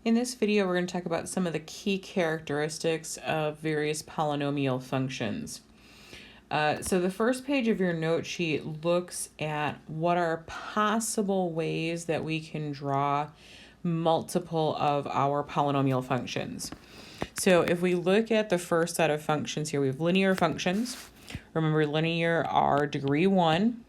In this video, we're going to talk about some of the key characteristics of various polynomial functions. So the first page of your note sheet looks at what are possible ways that we can draw multiple of our polynomial functions. So if we look at the first set of functions here, we have linear functions. Remember, linear are degree 1.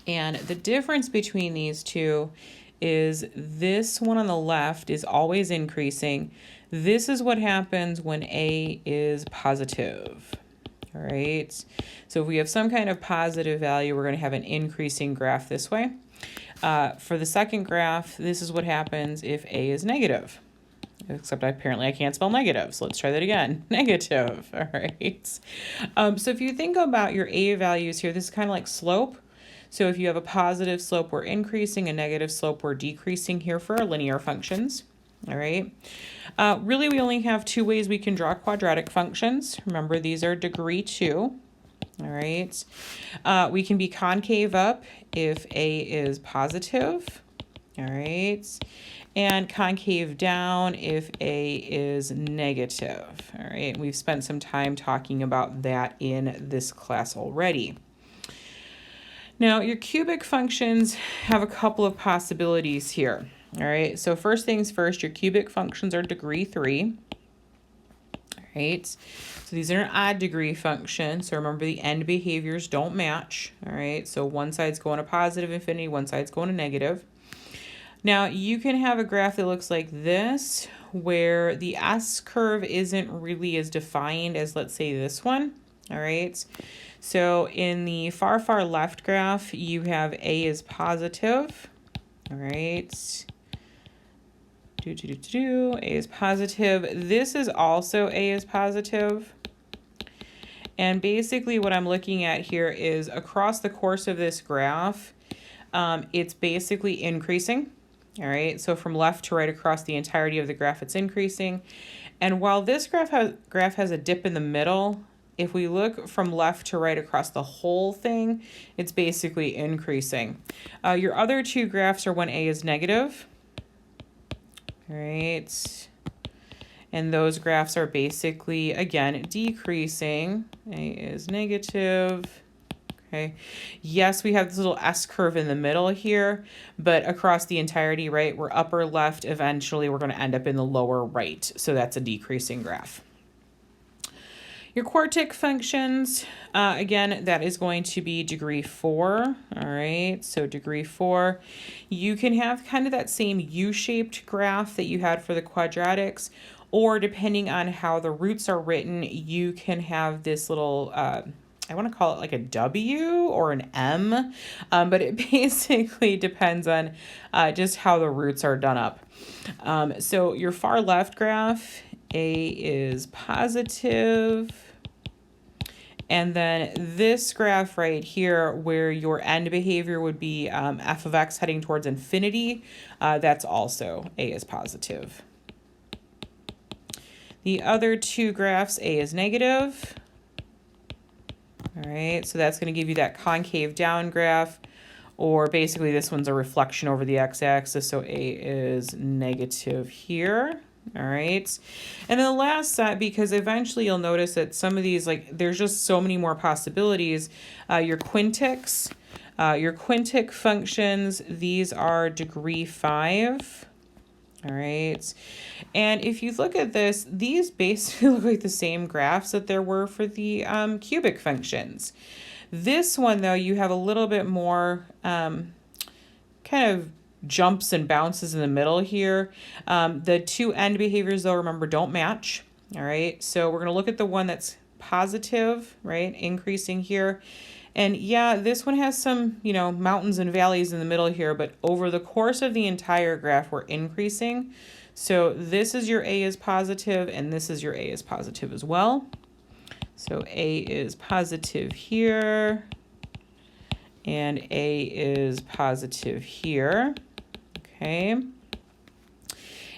And the difference between these two is this one on the left is always increasing. This is what happens when a is positive. All right, so if we have some kind of positive value, we're going to have an increasing graph this way. For the second graph, this is what happens if a is negative. Except apparently I can't spell negative, so let's try that again. Negative, all right. So if you think about your a values here, this is kind of like slope. So if you have a positive slope, we're increasing, a negative slope, we're decreasing here for our linear functions, all right? Really, we only have two ways we can draw quadratic functions. Remember, these are degree 2, all right? We can be concave up if a is positive, all right? And concave down if a is negative, all right? We've spent some time talking about that in this class already. Now, your cubic functions have a couple of possibilities here, all right? So first things first, your cubic functions are degree 3, all right? So these are an odd degree function, so remember the end behaviors don't match, all right? So one side's going to positive infinity, one side's going to negative. Now, you can have a graph that looks like this, where the S-curve isn't really as defined as, let's say, this one, all right? So in the far left graph, you have a is positive, all right? A is positive. This is also a is positive. And basically what I'm looking at here is across the course of this graph, it's basically increasing, all right? So from left to right across the entirety of the graph, it's increasing. And while this graph has a dip in the middle, if we look from left to right across the whole thing, it's basically increasing. Your other two graphs are when a is negative, all right? And those graphs are basically, again, decreasing. A is negative, okay? Yes, we have this little S-curve in the middle here, but across the entirety, right, we're upper left. Eventually, we're going to end up in the lower right, so that's a decreasing graph. Your quartic functions, again, that is going to be degree 4, all right? So degree 4, you can have kind of that same U-shaped graph that you had for the quadratics, or depending on how the roots are written, you can have this little, I want to call it like a W or an M, but it basically depends on just how the roots are done up. So your far left graph, a is positive. And then this graph right here, where your end behavior would be f of x heading towards infinity, that's also a is positive. The other two graphs, a is negative. All right, so that's going to give you that concave down graph, or basically this one's a reflection over the x-axis, so a is negative here. All right, and then the last set, because eventually you'll notice that some of these, like, there's just so many more possibilities. Your quintics, your quintic functions, these are degree 5. All right, and if you look at this, these basically look like the same graphs that there were for the cubic functions. This one, though, you have a little bit more kind of jumps and bounces in the middle here. The two end behaviors, though, remember, don't match. All right, so we're going to look at the one that's positive, right, increasing here. And yeah, this one has some, mountains and valleys in the middle here, but over the course of the entire graph, we're increasing. So this is your a is positive, and this is your a is positive as well. So a is positive here, and a is positive here. Okay.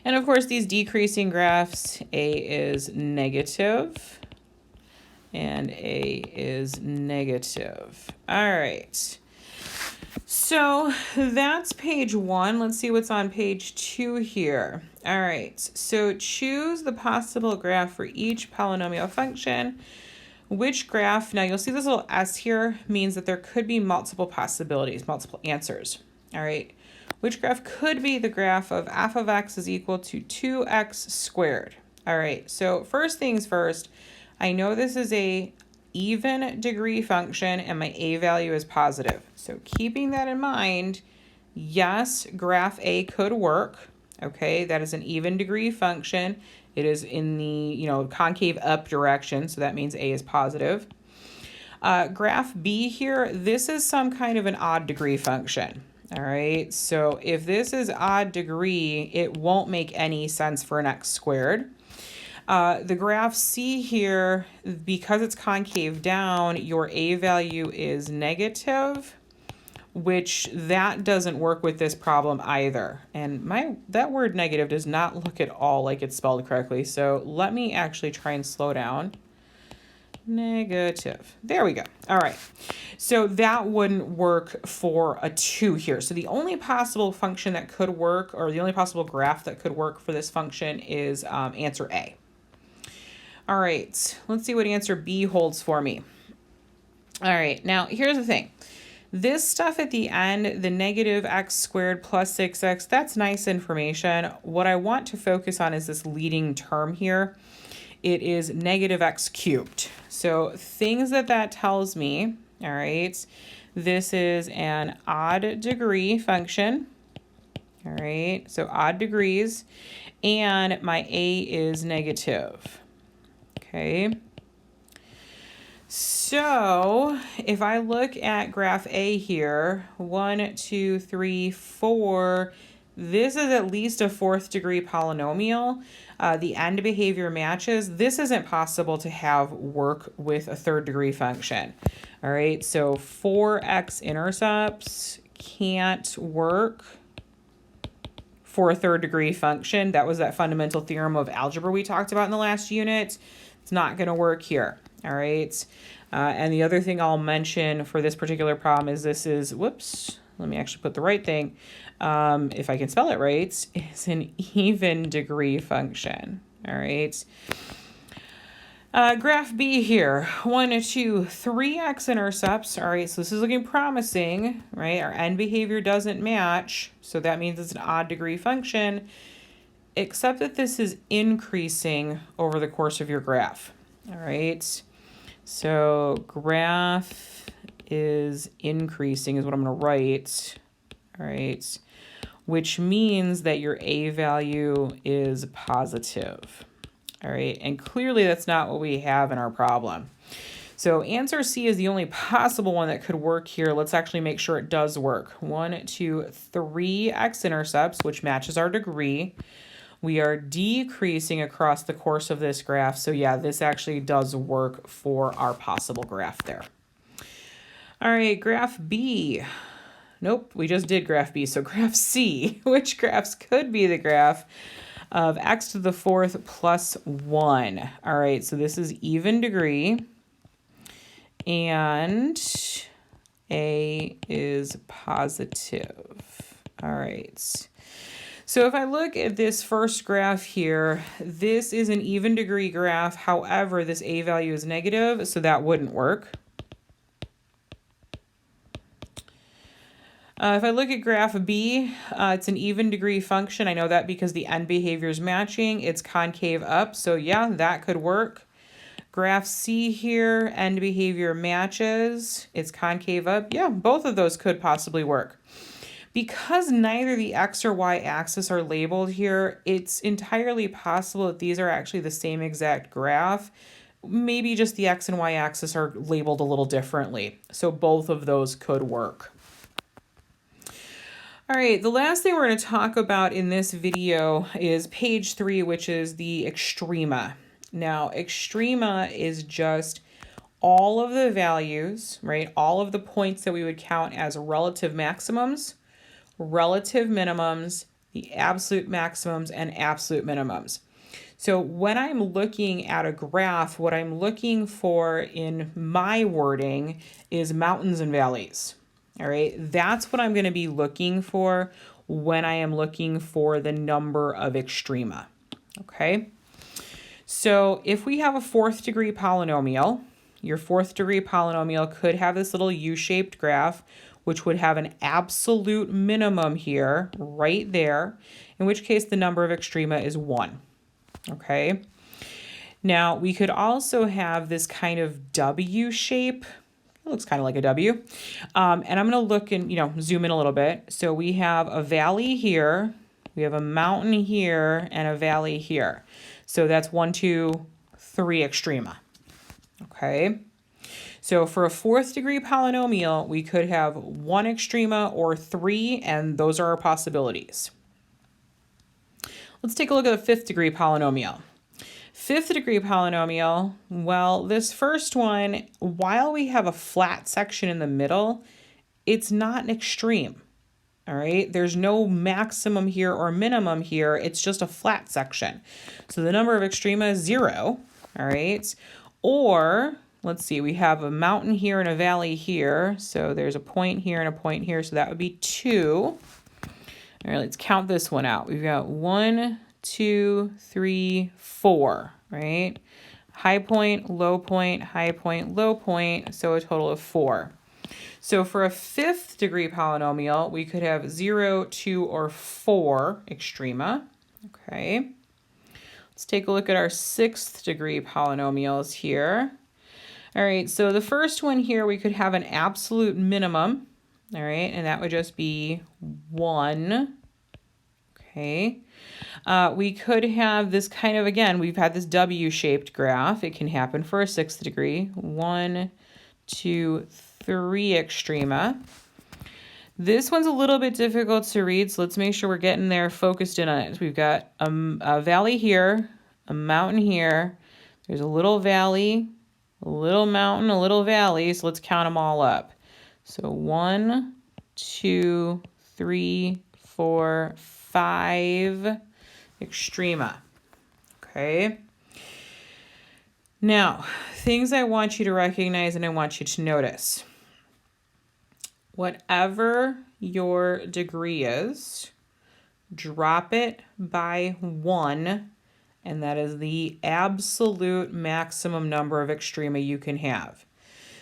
And of course, these decreasing graphs, a is negative and a is negative. All right. So that's page 1. Let's see what's on page 2 here. All right, so choose the possible graph for each polynomial function. Which graph, now you'll see this little S here means that there could be multiple possibilities, multiple answers. All right, which graph could be the graph of f of x is equal to 2x squared? All right, so first things first, I know this is a even degree function and my a value is positive. So keeping that in mind, yes, graph A could work. Okay, that is an even degree function. It is in the, concave up direction, so that means A is positive. Graph B here, this is some kind of an odd degree function. All right, so if this is odd degree, it won't make any sense for an x squared. The graph C here, because it's concave down, your A value is negative, which that doesn't work with this problem either. And that word negative does not look at all like it's spelled correctly. So let me actually try and slow down. Negative. There we go. All right. So that wouldn't work for a 2 here. So the only possible function that could work, or the only possible graph that could work for this function is answer A. All right, let's see what answer B holds for me. All right, now here's the thing. This stuff at the end, the negative x squared plus 6x, that's nice information. What I want to focus on is this leading term here. It is negative x cubed. So things that tells me, all right, this is an odd degree function. All right, so odd degrees, and my A is negative. Okay, so if I look at graph A here, 1, 2, 3, 4, this is at least a 4th degree polynomial. The end behavior matches. This isn't possible to have work with a 3rd degree function. All right, so 4x intercepts can't work for a 3rd degree function. That was that fundamental theorem of algebra we talked about in the last unit. It's not going to work here. All right. And the other thing I'll mention for this particular problem is this is, whoops, let me actually put the right thing. If I can spell it right, it's an even degree function. All right. Graph B here, 1, 2, 3x intercepts. All right, so this is looking promising, right? Our end behavior doesn't match, so that means it's an odd degree function, except that this is increasing over the course of your graph. All right, so graph is increasing is what I'm going to write. All right, which means that your A value is positive. All right, and clearly that's not what we have in our problem. So answer C is the only possible one that could work here. Let's actually make sure it does work. 1, 2, 3 x-intercepts, which matches our degree. We are decreasing across the course of this graph. So yeah, this actually does work for our possible graph there. All right, graph B. Nope, we just did graph B. So graph C, which graphs could be the graph of x to the 4th plus 1. All right, so this is even degree, and A is positive. All right. So if I look at this first graph here, this is an even degree graph. However, this A value is negative, so that wouldn't work. If I look at graph B, it's an even degree function. I know that because the end behavior is matching. It's concave up, so yeah, that could work. Graph C here, end behavior matches. It's concave up. Yeah, both of those could possibly work. Because neither the x or y axis are labeled here, it's entirely possible that these are actually the same exact graph. Maybe just the x and y axis are labeled a little differently. So both of those could work. All right, the last thing we're going to talk about in this video is page 3, which is the extrema. Now, extrema is just all of the values, right? All of the points that we would count as relative maximums, relative minimums, the absolute maximums, and absolute minimums. So when I'm looking at a graph, what I'm looking for in my wording is mountains and valleys. All right, that's what I'm going to be looking for when I am looking for the number of extrema. Okay, so if we have a fourth degree polynomial, your fourth degree polynomial could have this little U-shaped graph, which would have an absolute minimum here, right there, in which case the number of extrema is 1. Okay. Now, we could also have this kind of W shape. It looks kind of like a W. And I'm going to look and, zoom in a little bit. So we have a valley here, we have a mountain here, and a valley here. So that's 1, 2, 3 extrema. Okay. So for a fourth degree polynomial, we could have 1 extrema or 3, and those are our possibilities. Let's take a look at the fifth degree polynomial. Fifth degree polynomial, well, this first one, while we have a flat section in the middle, it's not an extreme. All right, there's no maximum here or minimum here. It's just a flat section. So the number of extrema is 0. All right, or let's see, we have a mountain here and a valley here. So there's a point here and a point here. So that would be 2. All right, let's count this one out. We've got 1, 2, 3, 4, right? High point, low point, high point, low point. So a total of 4. So for a fifth degree polynomial, we could have 0, 2, or 4 extrema. Okay. Let's take a look at our sixth degree polynomials here. All right, so the first one here, we could have an absolute minimum. All right, and that would just be 1. Okay. We could have this kind of, again, we've had this W-shaped graph. It can happen for a sixth degree. 1, 2, 3 extrema. This one's a little bit difficult to read, so let's make sure we're getting there, focused in on it. So we've got a valley here, a mountain here. There's a little valley, a little mountain, a little valley. So let's count them all up. So 1, 2, 3, 4, 5 extrema. Okay. Now, things I want you to recognize and I want you to notice. Whatever your degree is, drop it by 1, and that is the absolute maximum number of extrema you can have.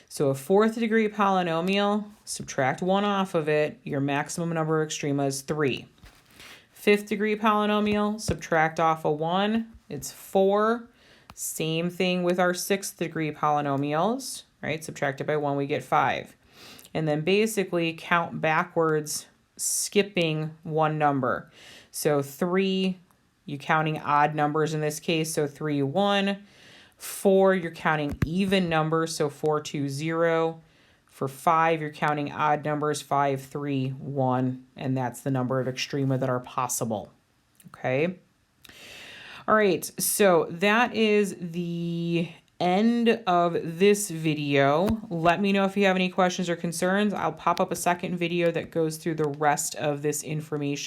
So a fourth degree polynomial, subtract 1 off of it, your maximum number of extrema is 3. Fifth degree polynomial, subtract off a 1, it's 4. Same thing with our sixth degree polynomials, right? Subtracted by 1, we get 5. And then basically count backwards, skipping 1 number. So 3, you're counting odd numbers in this case, so 3, 1. 4, you're counting even numbers, so 4, 2, 0. For 5, you're counting odd numbers, 5, 3, 1, and that's the number of extrema that are possible. Okay. All right, so that is the end of this video. Let me know if you have any questions or concerns. I'll pop up a second video that goes through the rest of this information.